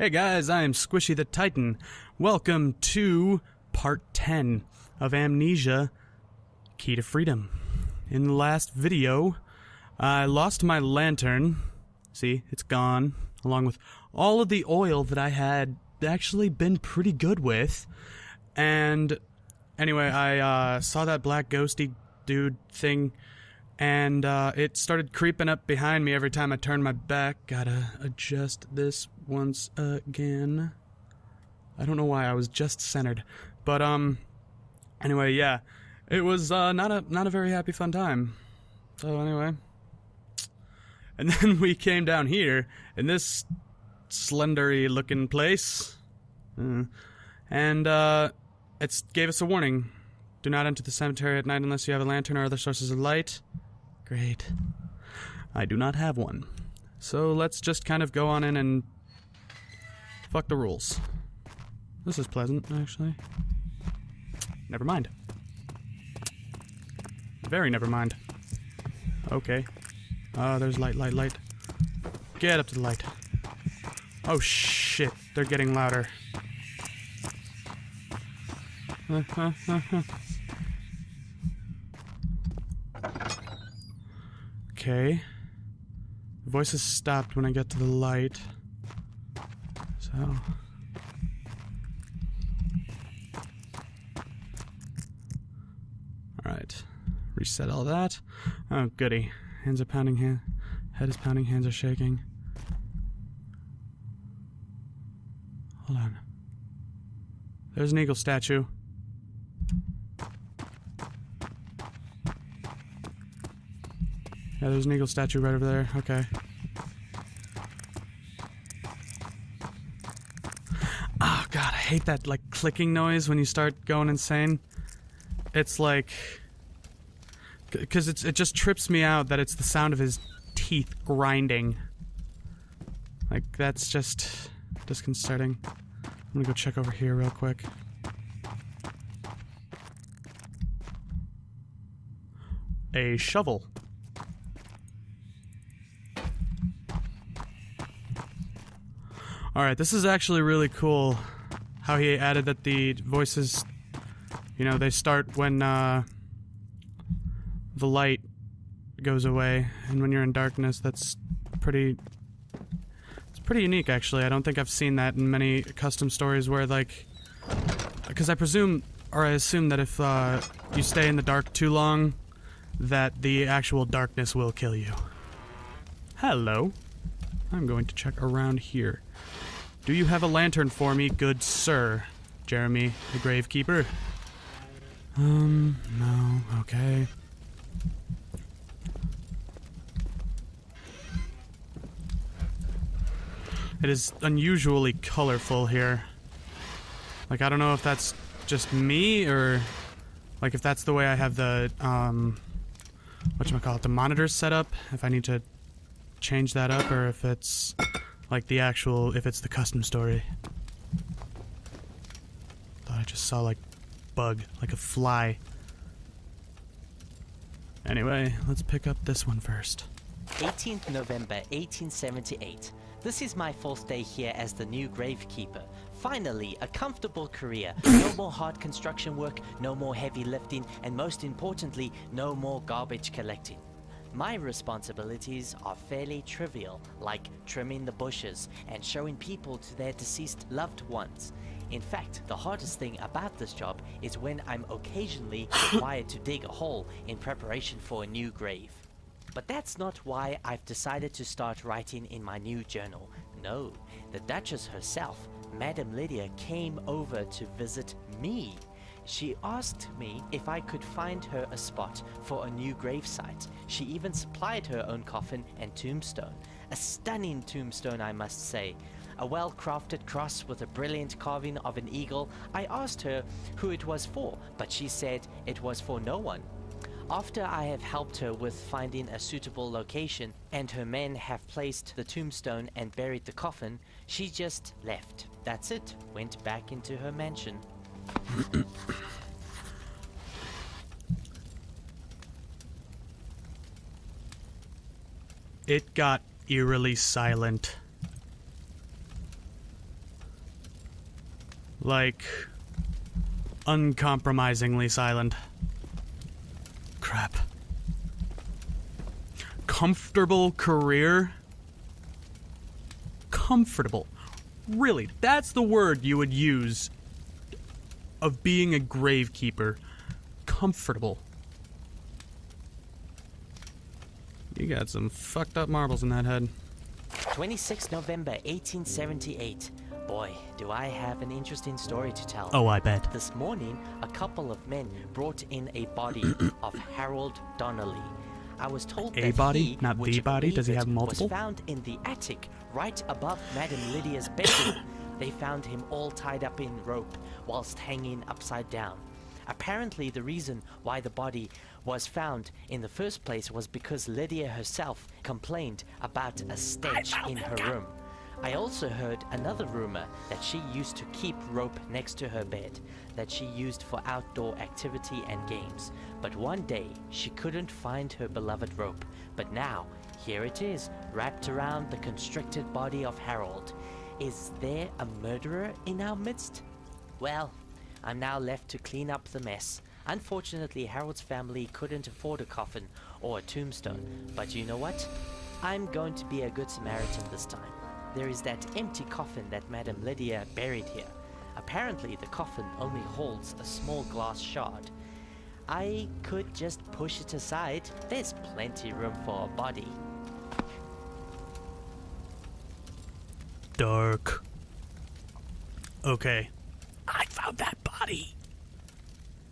Hey guys, I am SquishyTheTitan. Welcome to part 10 of Amnesia, Key to Freedom. In the last video, I lost my lantern. See, it's gone, along with all of the oil that I had actually been pretty good with. And anyway, I saw that black ghosty dude thing, and it started creeping up behind me every time I turned my back. Gotta adjust this once again. I don't know why, I was just centered. But anyway, yeah. It was not a very happy fun time. So anyway. And then we came down here in this slendery looking place. And it gave us a warning. Do not enter the cemetery at night unless you have a lantern or other sources of light. Great. I do not have one. So let's just kind of go on in and fuck the rules. This is pleasant, actually. Never mind. Very never mind. Okay. There's light. Get up to the light. Oh shit, they're getting louder. Okay. The voices stopped when I get to the light. So... Alright. Reset all that. Oh, goody. Hands are pounding, head is pounding, hands are shaking. Hold on. There's an eagle statue. Yeah, there's an eagle statue right over there. Okay. Oh god, I hate that, like, clicking noise when you start going insane. It's like... Because it just trips me out that it's the sound of his teeth grinding. Like, that's just disconcerting. I'm gonna go check over here real quick. A shovel. Alright, this is actually really cool how he added that the voices, you know, they start when the light goes away, and when you're in darkness. That's pretty... It's pretty unique, actually. I don't think I've seen that in many custom stories where, like... Because I presume, or I assume that if you stay in the dark too long, that the actual darkness will kill you. Hello. I'm going to check around here. Do you have a lantern for me, good sir? Jeremy, the gravekeeper? No, okay. It is unusually colorful here. Like, I don't know if that's just me, or... Like, if that's the way I have the, whatchamacallit, the monitors set up. If I need to change that up, or if it's... Like, the actual... If it's the custom story. Thought I just saw, like, bug. Like a fly. Anyway, let's pick up this one first. 18th November 1878. This is my 4th day here as the new gravekeeper. Finally, a comfortable career. No more hard construction work, no more heavy lifting, and most importantly, no more garbage collecting. My responsibilities are fairly trivial, like trimming the bushes and showing people to their deceased loved ones. In fact, the hardest thing about this job is when I'm occasionally required to dig a hole in preparation for a new grave. But that's not why I've decided to start writing in my new journal. No, the Duchess herself, Madame Lydia, came over to visit me. She asked me if I could find her a spot for a new gravesite. She even supplied her own coffin and tombstone. A stunning tombstone, I must say. A well-crafted cross with a brilliant carving of an eagle. I asked her who it was for, but she said it was for no one. After I have helped her with finding a suitable location and her men have placed the tombstone and buried the coffin, she just left. That's it. Went back into her mansion. It got eerily silent. Like, uncompromisingly silent. Crap. Comfortable career? Comfortable. Really, that's the word you would use of being a gravekeeper. Comfortable. You got some fucked up marbles in that head. 26 November 1878. Boy, do I have an interesting story to tell. Oh, I bet. This morning, a couple of men brought in a body of Harold Donnelly. I was told A that body, he, not would the you body? Does he believe have it, multiple? was found in the attic, right above Madame Lydia's bedroom. They found him all tied up in rope, whilst hanging upside down. Apparently, the reason why the body was found in the first place was because Lydia herself complained about a stench in her room. I also heard another rumor that she used to keep rope next to her bed, that she used for outdoor activity and games. But one day, she couldn't find her beloved rope. But now, here it is, wrapped around the constricted body of Harold. Is there a murderer in our midst? Well, I'm now left to clean up the mess. Unfortunately, Harold's family couldn't afford a coffin or a tombstone. But you know what? I'm going to be a good Samaritan this time. There is that empty coffin that Madame Lydia buried here. Apparently, the coffin only holds a small glass shard. I could just push it aside. There's plenty room for a body. Dark. Okay. I found that body.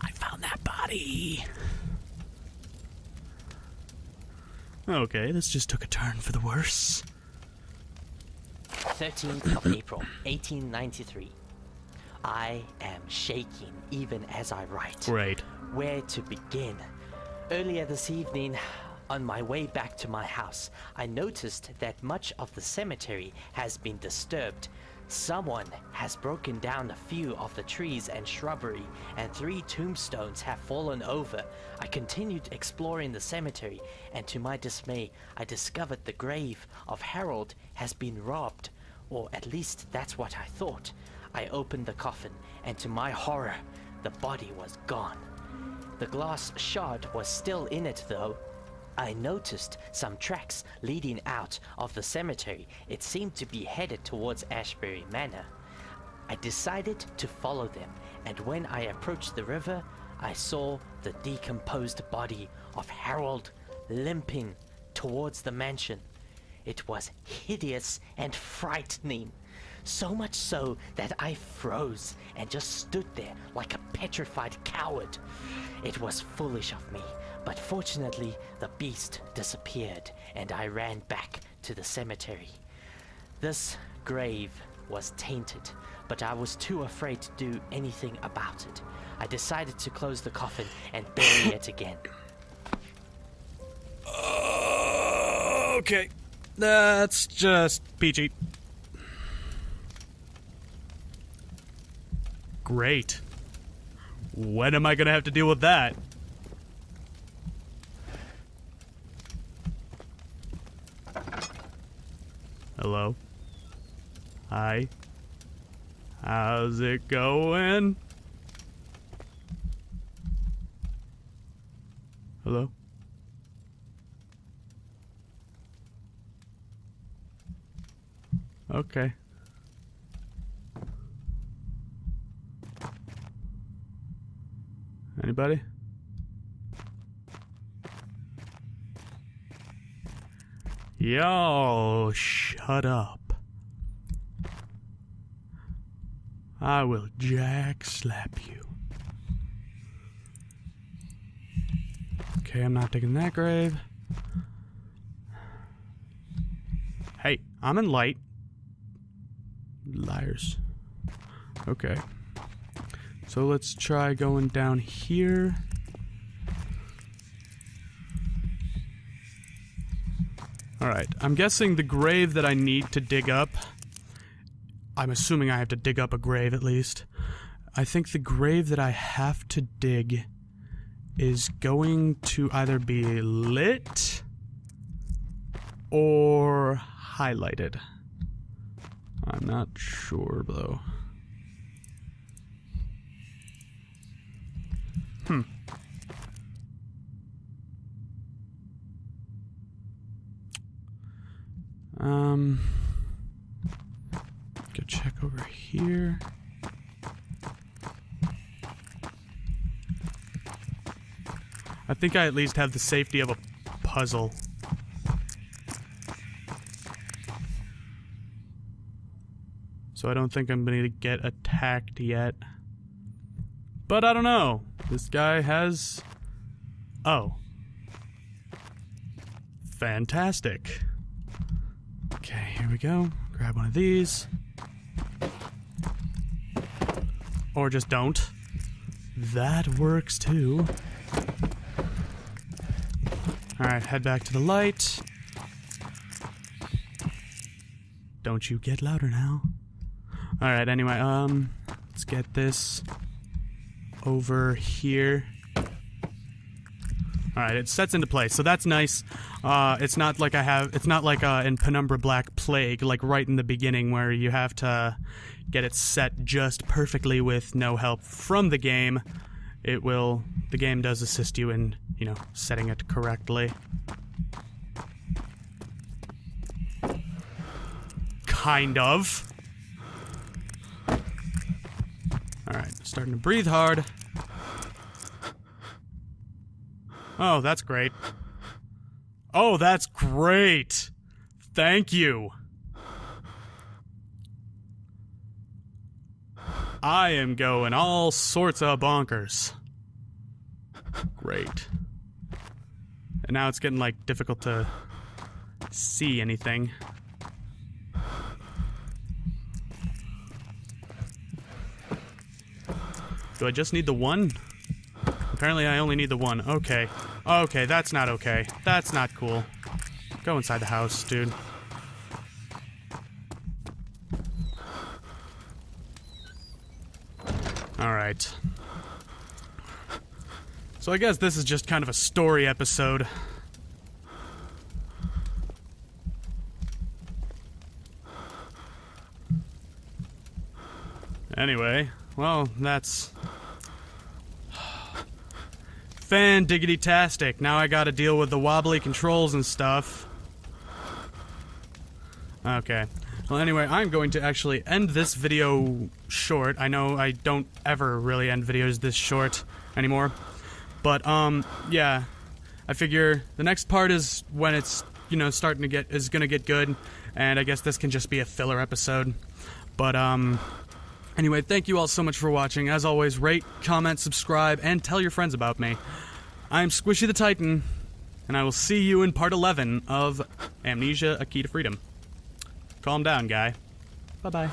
I found that body. Okay, this just took a turn for the worse. 13th of April, 1893. I am shaking even as I write. Right. Where to begin? Earlier this evening, on my way back to my house, I noticed that much of the cemetery has been disturbed. Someone has broken down a few of the trees and shrubbery, and 3 tombstones have fallen over. I continued exploring the cemetery, and to my dismay, I discovered the grave of Harold has been robbed, or at least that's what I thought. I opened the coffin, and to my horror, the body was gone. The glass shard was still in it, though. I noticed some tracks leading out of the cemetery. It seemed to be headed towards Ashbury Manor. I decided to follow them, and when I approached the river, I saw the decomposed body of Harold limping towards the mansion. It was hideous and frightening, so much so that I froze and just stood there like a petrified coward. It was foolish of me, but fortunately the beast disappeared and I ran back to the cemetery. This grave was tainted, but I was too afraid to do anything about it. I decided to close the coffin and bury it again. Okay. That's just peachy. Great. When am I gonna have to deal with that? Hello? Hi? How's it going? Hello? Okay. Anybody? Yo, shut up. I will jack slap you. Okay, I'm not digging that grave. Hey, I'm in light. Liars. Okay. So let's try going down here. Alright, I'm guessing the grave that I need to dig up, I'm assuming I have to dig up a grave at least. I think the grave that I have to dig is going to either be lit or highlighted. I'm not sure though. Go check over here. I think I at least have the safety of a puzzle. So I don't think I'm gonna get attacked yet. But I don't know. This guy has... Oh. Fantastic. Okay, here we go. Grab one of these. Or just don't. That works too. Alright, head back to the light. Don't you get louder now. Alright, anyway, let's get this over here. Alright, it sets into place, so that's nice. It's not like in Penumbra Black Plague, like right in the beginning where you have to get it set just perfectly with no help from the game. The game does assist you in, you know, setting it correctly. Kind of. Alright, starting to breathe hard. Oh, that's great. Oh, that's great! Thank you! I am going all sorts of bonkers. Great. And now it's getting, like, difficult to see anything. Do I just need the one? Apparently I only need the one. Okay. Okay, that's not okay. That's not cool. Go inside the house, dude. Alright. So I guess this is just kind of a story episode. Anyway, well, that's... fan-diggity-tastic. Now I gotta deal with the wobbly controls and stuff. Okay. Well, anyway, I'm going to actually end this video short. I know I don't ever really end videos this short anymore. But, yeah. I figure the next part is when it's, you know, is gonna get good. And I guess this can just be a filler episode. But, anyway, thank you all so much for watching. As always, rate, comment, subscribe, and tell your friends about me. I'm SquishyTheTitan, and I will see you in part 11 of Amnesia: A Key to Freedom. Calm down, guy. Bye-bye.